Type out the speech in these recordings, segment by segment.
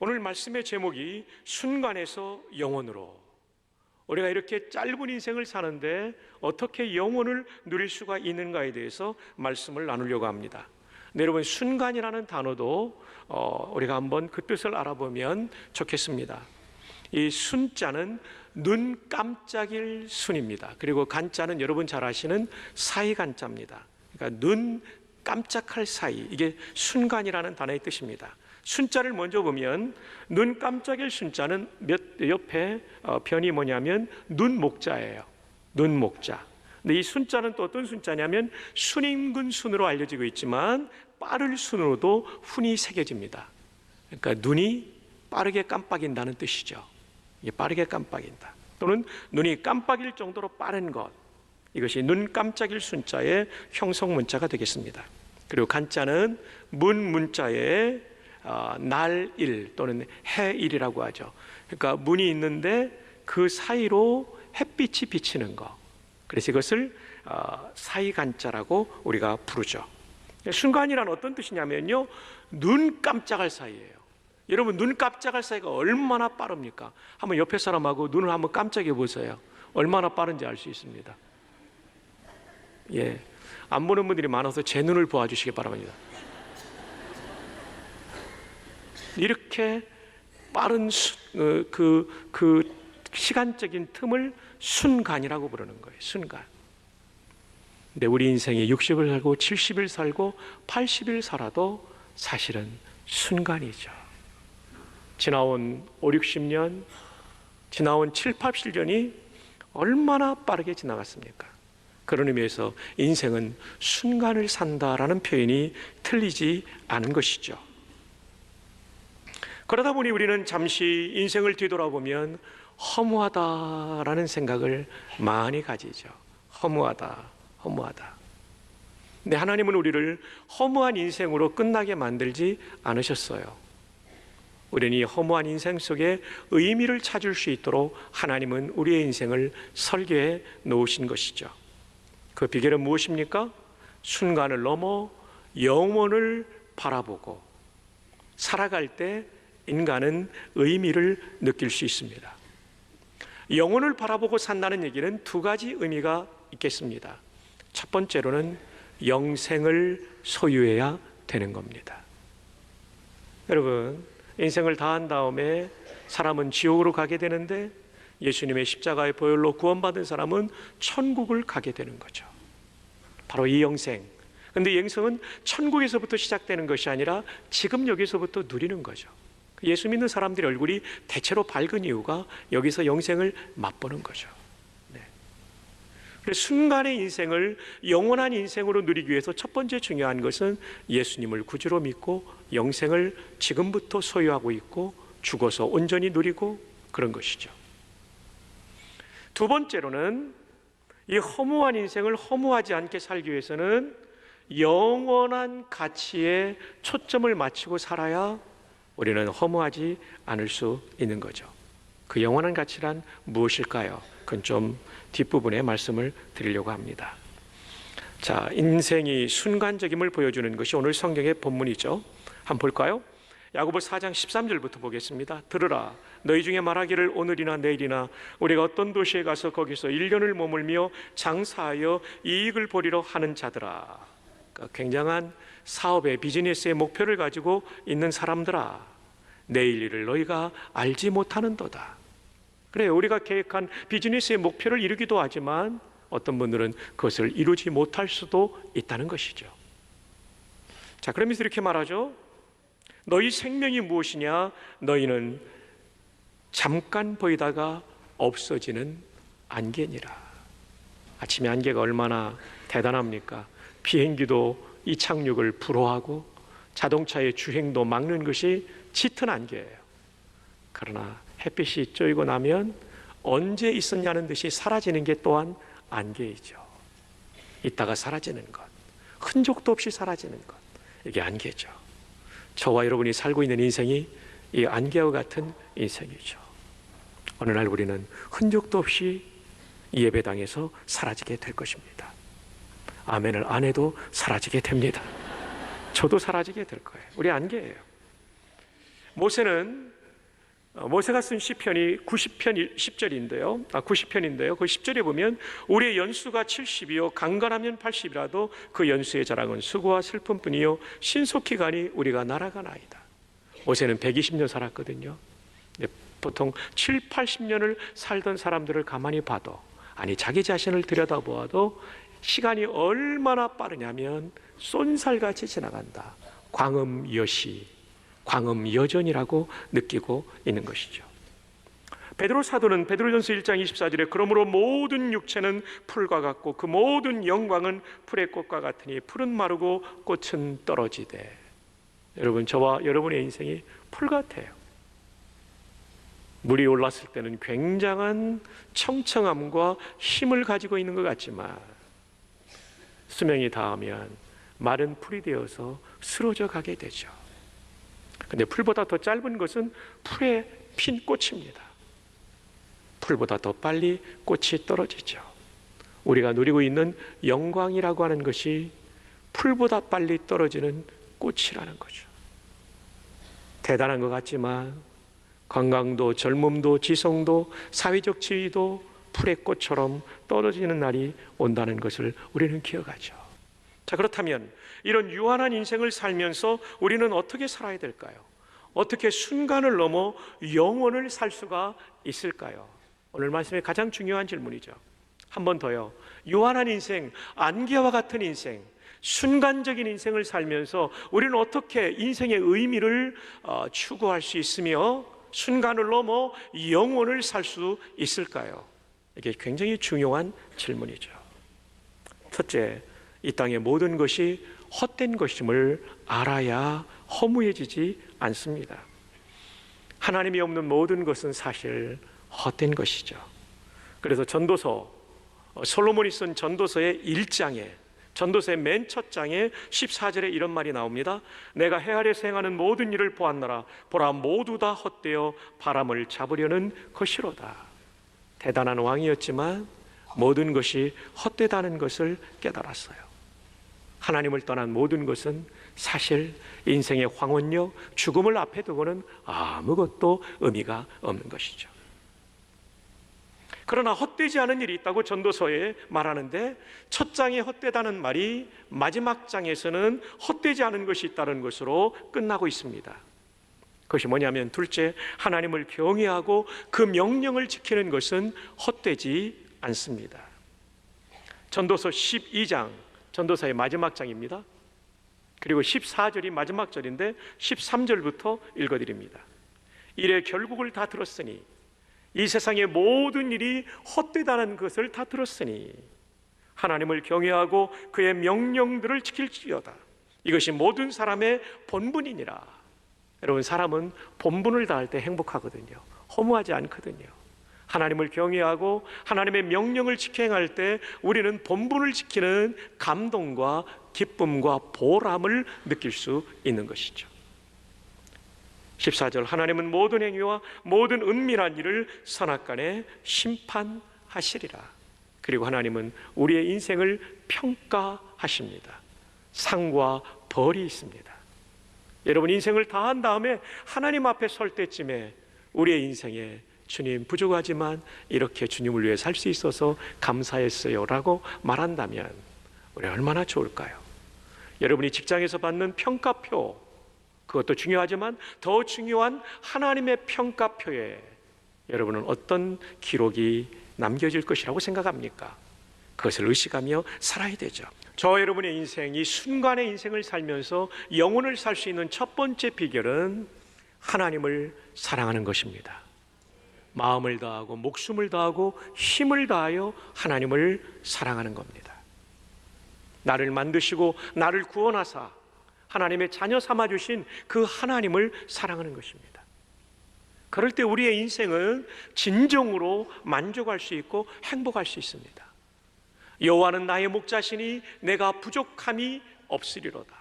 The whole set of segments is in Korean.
오늘 말씀의 제목이 순간에서 영원으로. 우리가 이렇게 짧은 인생을 사는데 어떻게 영원을 누릴 수가 있는가에 대해서 말씀을 나누려고 합니다. 네, 여러분, 순간이라는 단어도 우리가 한번 그 뜻을 알아보면 좋겠습니다. 이 순자는 눈 깜짝일 순입니다. 그리고 간자는 여러분 잘 아시는 사이간자입니다. 그러니까 눈 깜짝할 사이, 이게 순간이라는 단어의 뜻입니다. 순자를 먼저 보면 눈 깜짝일 순자는 옆에 변이 뭐냐면 눈목자예요. 눈목자. 근데 이 순자는 또 어떤 순자냐면 순임근 순으로 알려지고 있지만 빠를 순으로도 훈이 새겨집니다. 그러니까 눈이 빠르게 깜빡인다는 뜻이죠. 이게 빠르게 깜빡인다. 또는 눈이 깜빡일 정도로 빠른 것. 이것이 눈 깜짝일 순자의 형성 문자가 되겠습니다. 그리고 간자는 문자의 날일 또는 해일이라고 하죠. 그러니까 문이 있는데 그 사이로 햇빛이 비치는 것. 그래서 이것을 사이간자라고 우리가 부르죠. 순간이란 어떤 뜻이냐면요, 눈 깜짝할 사이예요. 여러분, 눈 깜짝할 사이가 얼마나 빠릅니까? 한번 옆에 사람하고 눈을 한번 깜짝해 보세요. 얼마나 빠른지 알 수 있습니다. 예, 안 보는 분들이 많아서 제 눈을 보아주시기 바랍니다. 이렇게 빠른 그 시간적인 틈을 순간이라고 부르는 거예요. 순간. 근데 우리 인생이 60을 살고 70을 살고 80을 살아도 사실은 순간이죠. 지나온 5, 60년, 지나온 7, 80년이 얼마나 빠르게 지나갔습니까? 그런 의미에서 인생은 순간을 산다라는 표현이 틀리지 않은 것이죠. 그러다 보니 우리는 잠시 인생을 뒤돌아보면 허무하다라는 생각을 많이 가지죠. 허무하다. 근데 하나님은 우리를 허무한 인생으로 끝나게 만들지 않으셨어요. 우리는 이 허무한 인생 속에 의미를 찾을 수 있도록 하나님은 우리의 인생을 설계해 놓으신 것이죠. 그 비결은 무엇입니까? 순간을 넘어 영원을 바라보고 살아갈 때 인간은 의미를 느낄 수 있습니다. 영혼을 바라보고 산다는 얘기는 두 가지 의미가 있겠습니다. 첫 번째로는 영생을 소유해야 되는 겁니다. 여러분, 인생을 다한 다음에 사람은 지옥으로 가게 되는데 예수님의 십자가의 보혈로 구원받은 사람은 천국을 가게 되는 거죠. 바로 이 영생. 그런데 영생은 천국에서부터 시작되는 것이 아니라 지금 여기서부터 누리는 거죠. 예수 믿는 사람들의 얼굴이 대체로 밝은 이유가 여기서 영생을 맛보는 거죠. 네. 그래서 순간의 인생을 영원한 인생으로 누리기 위해서 첫 번째 중요한 것은 예수님을 구주로 믿고 영생을 지금부터 소유하고 있고 죽어서 온전히 누리고 그런 것이죠. 두 번째로는 이 허무한 인생을 허무하지 않게 살기 위해서는 영원한 가치에 초점을 맞추고 살아야 우리는 허무하지 않을 수 있는 거죠. 그 영원한 가치란 무엇일까요? 그건 좀 뒷부분에 말씀을 드리려고 합니다. 자, 인생이 순간적임을 보여주는 것이 오늘 성경의 본문이죠. 한번 볼까요? 야고보 4장 13절부터 보겠습니다. 들으라, 너희 중에 말하기를 오늘이나 내일이나 우리가 어떤 도시에 가서 거기서 1년을 머물며 장사하여 이익을 보리러 하는 자들아. 그러니까 굉장한 사업의 비즈니스의 목표를 가지고 있는 사람들아, 내일 일을 너희가 알지 못하는도다. 그래, 우리가 계획한 비즈니스의 목표를 이루기도 하지만 어떤 분들은 그것을 이루지 못할 수도 있다는 것이죠. 자, 그러면서 이렇게 말하죠. 너희 생명이 무엇이냐? 너희는 잠깐 보이다가 없어지는 안개니라. 아침에 안개가 얼마나 대단합니까? 비행기도 이착륙을 불허하고 자동차의 주행도 막는 것이 짙은 안개예요. 그러나 햇빛이 쬐고 나면 언제 있었냐는 듯이 사라지는 게 또한 안개이죠. 있다가 사라지는 것, 흔적도 없이 사라지는 것, 이게 안개죠. 저와 여러분이 살고 있는 인생이 이 안개와 같은 인생이죠. 어느 날 우리는 흔적도 없이 이 예배당에서 사라지게 될 것입니다. 아멘을 안 해도 사라지게 됩니다. 저도 사라지게 될 거예요. 우리 안개예요. 모세는 모세가 쓴 시편이 90편 10절인데요. 90편인데요. 그 10절에 보면 우리의 연수가 70이요 강건하면 80이라도 그 연수의 자랑은 수고와 슬픔뿐이요 신속히 가니 우리가 날아가나이다. 모세는 120년 살았거든요. 보통 7, 80년을 살던 사람들을 가만히 봐도, 아니 자기 자신을 들여다보아도 시간이 얼마나 빠르냐면 쏜살같이 지나간다. 광음여시, 광음여전이라고 느끼고 있는 것이죠. 베드로 사도는 베드로전서 1장 24절에 그러므로 모든 육체는 풀과 같고 그 모든 영광은 풀의 꽃과 같으니 풀은 마르고 꽃은 떨어지되. 여러분, 저와 여러분의 인생이 풀 같아요. 물이 올랐을 때는 굉장한 청청함과 힘을 가지고 있는 것 같지만 수명이 닿으면 마른 풀이 되어서 쓰러져 가게 되죠. 근데 풀보다 더 짧은 것은 풀에 핀 꽃입니다. 풀보다 더 빨리 꽃이 떨어지죠. 우리가 누리고 있는 영광이라고 하는 것이 풀보다 빨리 떨어지는 꽃이라는 거죠. 대단한 것 같지만 건강도 젊음도 지성도 사회적 지위도 풀의 꽃처럼 떨어지는 날이 온다는 것을 우리는 기억하죠. 자, 그렇다면 이런 유한한 인생을 살면서 우리는 어떻게 살아야 될까요? 어떻게 순간을 넘어 영원을 살 수가 있을까요? 오늘 말씀의 가장 중요한 질문이죠. 한 번 더요. 유한한 인생, 안개와 같은 인생, 순간적인 인생을 살면서 우리는 어떻게 인생의 의미를 추구할 수 있으며 순간을 넘어 영원을 살 수 있을까요? 이게 굉장히 중요한 질문이죠. 첫째, 이 땅의 모든 것이 헛된 것임을 알아야 허무해지지 않습니다. 하나님이 없는 모든 것은 사실 헛된 것이죠. 그래서 전도서, 솔로몬이 쓴 전도서의 1장에, 전도서의 맨 첫 장에 14절에 이런 말이 나옵니다. 내가 해 아래에서 행하는 모든 일을 보았노라. 보라, 모두 다 헛되어 바람을 잡으려는 것이로다. 대단한 왕이었지만 모든 것이 헛되다는 것을 깨달았어요. 하나님을 떠난 모든 것은 사실 인생의 황혼력, 죽음을 앞에 두고는 아무것도 의미가 없는 것이죠. 그러나 헛되지 않은 일이 있다고 전도서에 말하는데 첫 장에 헛되다는 말이 마지막 장에서는 헛되지 않은 것이 있다는 것으로 끝나고 있습니다. 그것이 뭐냐면 둘째, 하나님을 경외하고 그 명령을 지키는 것은 헛되지 않습니다. 전도서 12장, 전도서의 마지막 장입니다. 그리고 14절이 마지막 절인데 13절부터 읽어드립니다. 이래 결국을 다 들었으니, 이 세상의 모든 일이 헛되다는 것을 다 들었으니 하나님을 경외하고 그의 명령들을 지킬지어다. 이것이 모든 사람의 본분이니라. 여러분, 사람은 본분을 다할 때 행복하거든요. 허무하지 않거든요. 하나님을 경외하고 하나님의 명령을 지켜 행할 때 우리는 본분을 지키는 감동과 기쁨과 보람을 느낄 수 있는 것이죠. 14절, 하나님은 모든 행위와 모든 은밀한 일을 선악간에 심판하시리라. 그리고 하나님은 우리의 인생을 평가하십니다. 상과 벌이 있습니다. 여러분, 인생을 다 한 다음에 하나님 앞에 설 때쯤에 우리의 인생에 주님, 부족하지만 이렇게 주님을 위해 살 수 있어서 감사했어요 라고 말한다면 우리 얼마나 좋을까요? 여러분이 직장에서 받는 평가표, 그것도 중요하지만 더 중요한 하나님의 평가표에 여러분은 어떤 기록이 남겨질 것이라고 생각합니까? 그것을 의식하며 살아야 되죠. 저와 여러분의 인생, 이 순간의 인생을 살면서 영혼을 살 수 있는 첫 번째 비결은 하나님을 사랑하는 것입니다. 마음을 다하고 목숨을 다하고 힘을 다하여 하나님을 사랑하는 겁니다. 나를 만드시고 나를 구원하사 하나님의 자녀 삼아주신 그 하나님을 사랑하는 것입니다. 그럴 때 우리의 인생은 진정으로 만족할 수 있고 행복할 수 있습니다. 여호와는 나의 목자시니 내가 부족함이 없으리로다.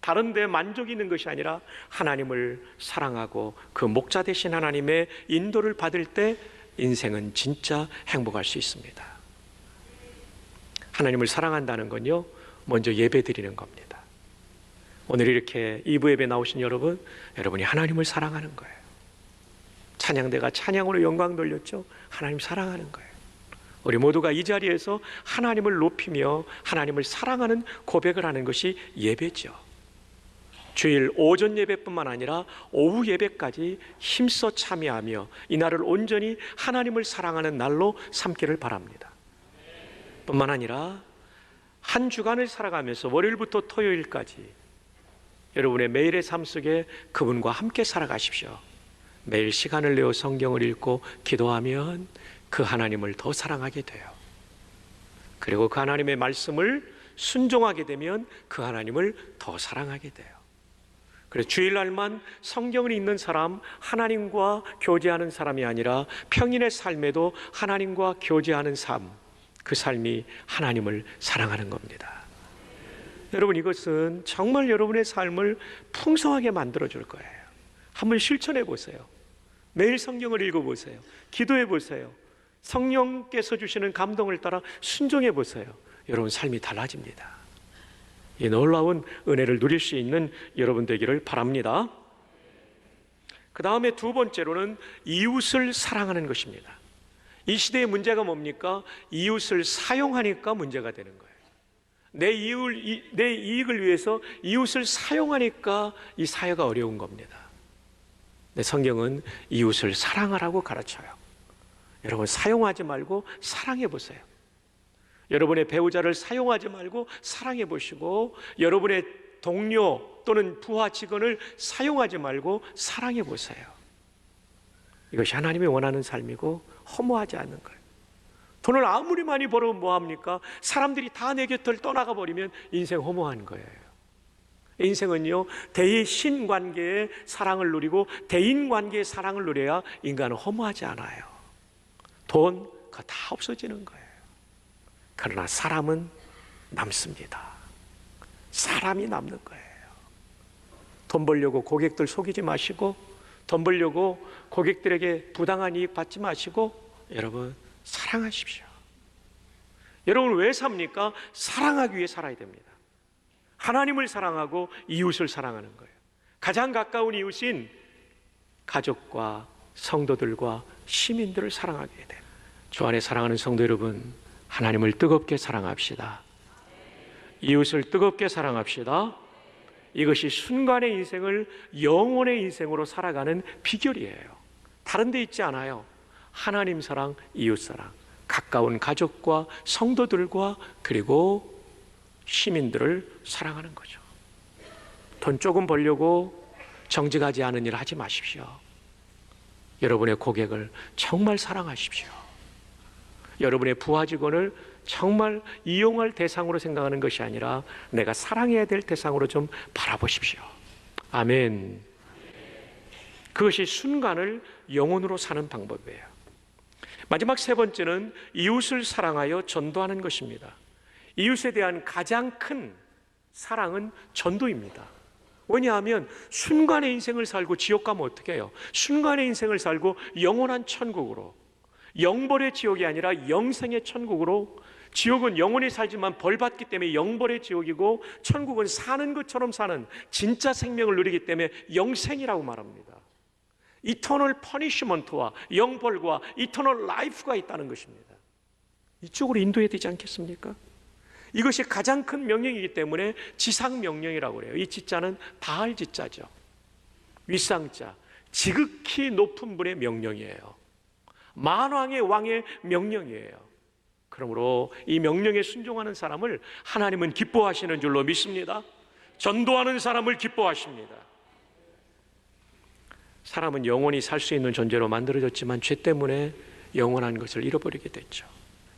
다른 데 만족이 있는 것이 아니라 하나님을 사랑하고 그 목자 되신 하나님의 인도를 받을 때 인생은 진짜 행복할 수 있습니다. 하나님을 사랑한다는 건요, 먼저 예배 드리는 겁니다. 오늘 이렇게 2부 예배 나오신 여러분, 여러분이 하나님을 사랑하는 거예요. 찬양대가 찬양으로 영광 돌렸죠. 하나님 사랑하는 거예요. 우리 모두가 이 자리에서 하나님을 높이며 하나님을 사랑하는 고백을 하는 것이 예배죠. 주일 오전 예배뿐만 아니라 오후 예배까지 힘써 참여하며 이날을 온전히 하나님을 사랑하는 날로 삼기를 바랍니다. 뿐만 아니라 한 주간을 살아가면서 월요일부터 토요일까지 여러분의 매일의 삶 속에 그분과 함께 살아가십시오. 매일 시간을 내어 성경을 읽고 기도하면 그 하나님을 더 사랑하게 돼요. 그리고 그 하나님의 말씀을 순종하게 되면 그 하나님을 더 사랑하게 돼요. 그래서 주일날만 성경을 읽는 사람, 하나님과 교제하는 사람이 아니라 평인의 삶에도 하나님과 교제하는 삶, 그 삶이 하나님을 사랑하는 겁니다. 여러분, 이것은 정말 여러분의 삶을 풍성하게 만들어줄 거예요. 한번 실천해 보세요. 매일 성경을 읽어보세요. 기도해 보세요. 성령께서 주시는 감동을 따라 순종해 보세요. 여러분 삶이 달라집니다. 이 놀라운 은혜를 누릴 수 있는 여러분 되기를 바랍니다. 그 다음에 두 번째로는 이웃을 사랑하는 것입니다. 이 시대의 문제가 뭡니까? 이웃을 사용하니까 문제가 되는 거예요. 내 이익을 위해서 이웃을 사용하니까 이 사회가 어려운 겁니다. 네, 성경은 이웃을 사랑하라고 가르쳐요. 여러분 사용하지 말고 사랑해 보세요. 여러분의 배우자를 사용하지 말고 사랑해 보시고 여러분의 동료 또는 부하 직원을 사용하지 말고 사랑해 보세요. 이것이 하나님이 원하는 삶이고 허무하지 않는 거예요. 돈을 아무리 많이 벌어면 뭐합니까? 사람들이 다 내 곁을 떠나가 버리면 인생 허무한 거예요. 인생은요, 대신 관계의 사랑을 누리고 대인 관계의 사랑을 누려야 인간은 허무하지 않아요. 돈, 그거 다 없어지는 거예요. 그러나 사람은 남습니다. 사람이 남는 거예요. 돈 벌려고 고객들 속이지 마시고, 돈 벌려고 고객들에게 부당한 이익 받지 마시고, 여러분 사랑하십시오. 여러분 왜 삽니까? 사랑하기 위해 살아야 됩니다. 하나님을 사랑하고 이웃을 사랑하는 거예요. 가장 가까운 이웃인 가족과 성도들과 시민들을 사랑하게 돼요. 주 안에 사랑하는 성도 여러분, 하나님을 뜨겁게 사랑합시다. 이웃을 뜨겁게 사랑합시다. 이것이 순간의 인생을 영혼의 인생으로 살아가는 비결이에요. 다른 데 있지 않아요. 하나님 사랑, 이웃 사랑, 가까운 가족과 성도들과 그리고 시민들을 사랑하는 거죠. 돈 조금 벌려고 정직하지 않은 일 하지 마십시오. 여러분의 고객을 정말 사랑하십시오. 여러분의 부하 직원을 정말 이용할 대상으로 생각하는 것이 아니라 내가 사랑해야 될 대상으로 좀 바라보십시오. 아멘. 그것이 순간을 영혼으로 사는 방법이에요. 마지막 세 번째는 이웃을 사랑하여 전도하는 것입니다. 이웃에 대한 가장 큰 사랑은 전도입니다. 왜냐하면 순간의 인생을 살고 지옥 가면 어떻게 해요? 순간의 인생을 살고 영원한 천국으로, 영벌의 지옥이 아니라 영생의 천국으로, 지옥은 영원히 살지만 벌받기 때문에 영벌의 지옥이고 천국은 사는 것처럼 사는 진짜 생명을 누리기 때문에 영생이라고 말합니다. 이터널 퍼니시먼트와 영벌과 이터널 라이프가 있다는 것입니다. 이쪽으로 인도해야 되지 않겠습니까? 이것이 가장 큰 명령이기 때문에 지상명령이라고 그래요. 이 지자는 바알 지자죠. 윗상자, 지극히 높은 분의 명령이에요. 만왕의 왕의 명령이에요. 그러므로 이 명령에 순종하는 사람을 하나님은 기뻐하시는 줄로 믿습니다. 전도하는 사람을 기뻐하십니다. 사람은 영원히 살 수 있는 존재로 만들어졌지만 죄 때문에 영원한 것을 잃어버리게 됐죠.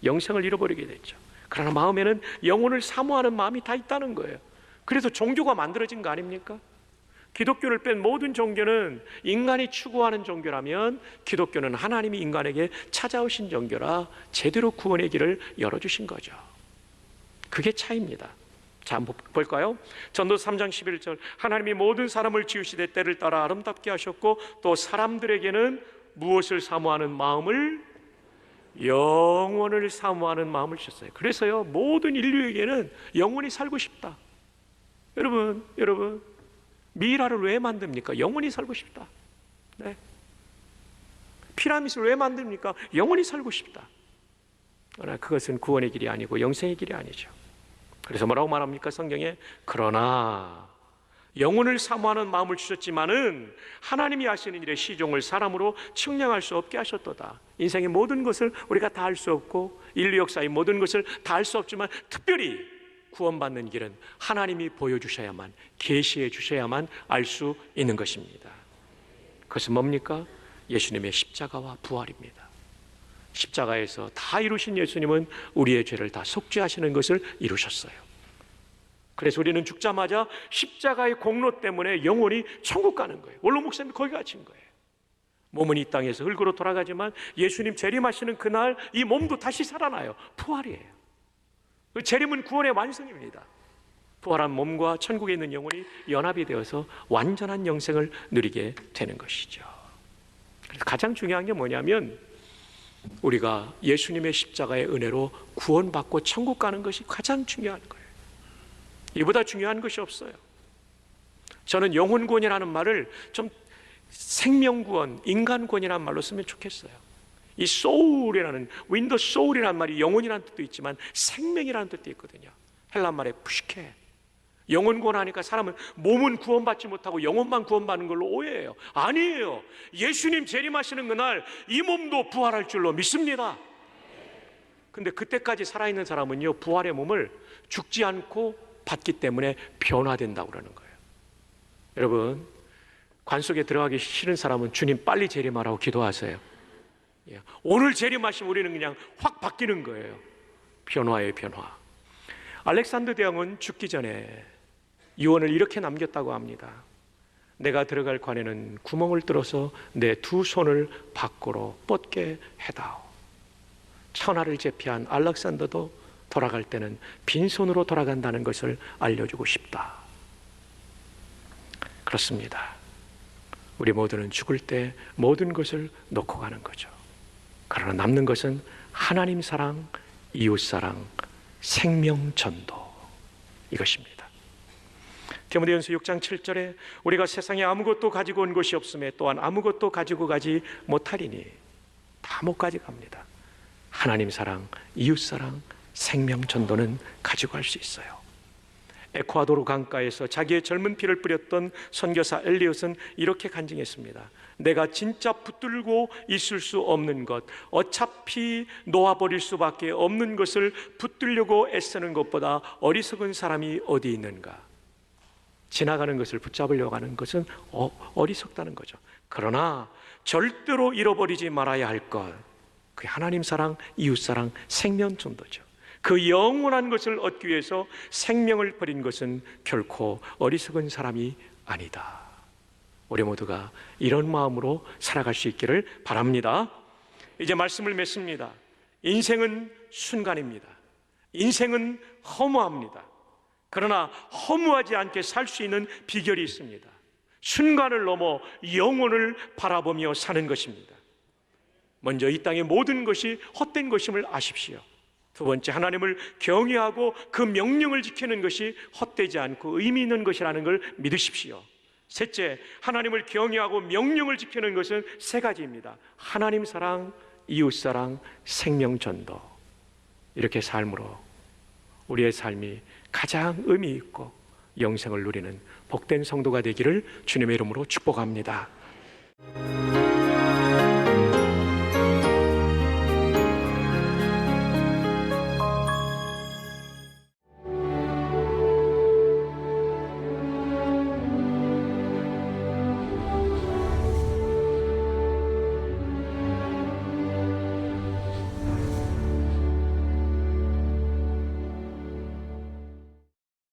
영생을 잃어버리게 됐죠. 그러나 마음에는 영혼을 사모하는 마음이 다 있다는 거예요. 그래서 종교가 만들어진 거 아닙니까? 기독교를 뺀 모든 종교는 인간이 추구하는 종교라면 기독교는 하나님이 인간에게 찾아오신 종교라 제대로 구원의 길을 열어주신 거죠. 그게 차이입니다. 자, 한번 볼까요? 전도 3장 11절, 하나님이 모든 사람을 지으시되 때를 따라 아름답게 하셨고 또 사람들에게는 무엇을 사모하는 마음을, 영원을 사모하는 마음을 주셨어요. 그래서요, 모든 인류에게는 영원히 살고 싶다. 여러분 미라를 왜 만듭니까? 영원히 살고 싶다. 네. 피라미드를 왜 만듭니까? 영원히 살고 싶다. 그러나 그것은 구원의 길이 아니고 영생의 길이 아니죠. 그래서 뭐라고 말합니까? 성경에 그러나 영혼을 사모하는 마음을 주셨지만은 하나님이 하시는 일의 시종을 사람으로 측량할 수 없게 하셨도다. 인생의 모든 것을 우리가 다 할 수 없고 인류 역사의 모든 것을 다 할 수 없지만 특별히 구원받는 길은 하나님이 보여주셔야만, 계시해 주셔야만 알 수 있는 것입니다. 그것은 뭡니까? 예수님의 십자가와 부활입니다. 십자가에서 다 이루신 예수님은 우리의 죄를 다 속죄하시는 것을 이루셨어요. 그래서 우리는 죽자마자 십자가의 공로 때문에 영원히 천국 가는 거예요. 원로 목사님이 거기 갇힌 거예요. 몸은 이 땅에서 흙으로 돌아가지만 예수님 재림하시는 그날 이 몸도 다시 살아나요. 부활이에요. 재림은 구원의 완성입니다. 부활한 몸과 천국에 있는 영혼이 연합이 되어서 완전한 영생을 누리게 되는 것이죠. 그래서 가장 중요한 게 뭐냐면 우리가 예수님의 십자가의 은혜로 구원받고 천국 가는 것이 가장 중요한 거예요. 이보다 중요한 것이 없어요. 저는 영혼구원이라는 말을 좀 생명구원, 인간구원이라는 말로 쓰면 좋겠어요. 이 soul이라는, 윈더 soul이라는 말이 영혼이라는 뜻도 있지만 생명이라는 뜻도 있거든요. 헬라 말에 푸시케. 영혼 구원하니까 사람은 몸은 구원받지 못하고 영혼만 구원받는 걸로 오해해요. 아니에요. 예수님 재림하시는 그날 이 몸도 부활할 줄로 믿습니다. 근데 그때까지 살아있는 사람은요, 부활의 몸을 죽지 않고 받기 때문에 변화된다고 그러는 거예요. 여러분, 관 속에 들어가기 싫은 사람은 주님 빨리 재림하라고 기도하세요. 오늘 재림하시면 우리는 그냥 확 바뀌는 거예요. 변화의 변화. 알렉산더 대왕은 죽기 전에 유언을 이렇게 남겼다고 합니다. 내가 들어갈 관에는 구멍을 뚫어서 내 두 손을 밖으로 뻗게 해다오. 천하를 제패한 알렉산더도 돌아갈 때는 빈손으로 돌아간다는 것을 알려주고 싶다. 그렇습니다. 우리 모두는 죽을 때 모든 것을 놓고 가는 거죠. 그러나 남는 것은 하나님 사랑, 이웃 사랑, 생명 전도, 이것입니다. 디모데전서 6장 7절에 우리가 세상에 아무것도 가지고 온 것이 없음에 또한 아무것도 가지고 가지 못하리니, 다 못 가져갑니다. 하나님 사랑, 이웃 사랑, 생명 전도는 가지고 갈 수 있어요. 에콰도르 강가에서 자기의 젊은 피를 뿌렸던 선교사 엘리엇은 이렇게 간증했습니다. 내가 진짜 붙들고 있을 수 없는 것, 어차피 놓아버릴 수밖에 없는 것을 붙들려고 애쓰는 것보다 어리석은 사람이 어디 있는가. 지나가는 것을 붙잡으려고 하는 것은 어리석다는 거죠. 그러나 절대로 잃어버리지 말아야 할 것, 그게 하나님 사랑, 이웃 사랑, 생명 전도죠. 그 영원한 것을 얻기 위해서 생명을 버린 것은 결코 어리석은 사람이 아니다. 우리 모두가 이런 마음으로 살아갈 수 있기를 바랍니다. 이제 말씀을 맺습니다. 인생은 순간입니다. 인생은 허무합니다. 그러나 허무하지 않게 살 수 있는 비결이 있습니다. 순간을 넘어 영혼을 바라보며 사는 것입니다. 먼저 이 땅의 모든 것이 헛된 것임을 아십시오. 두 번째, 하나님을 경외하고 그 명령을 지키는 것이 헛되지 않고 의미 있는 것이라는 걸 믿으십시오. 셋째, 하나님을 경외하고 명령을 지키는 것은 세 가지입니다. 하나님 사랑, 이웃 사랑, 생명 전도. 이렇게 삶으로 우리의 삶이 가장 의미 있고 영생을 누리는 복된 성도가 되기를 주님의 이름으로 축복합니다.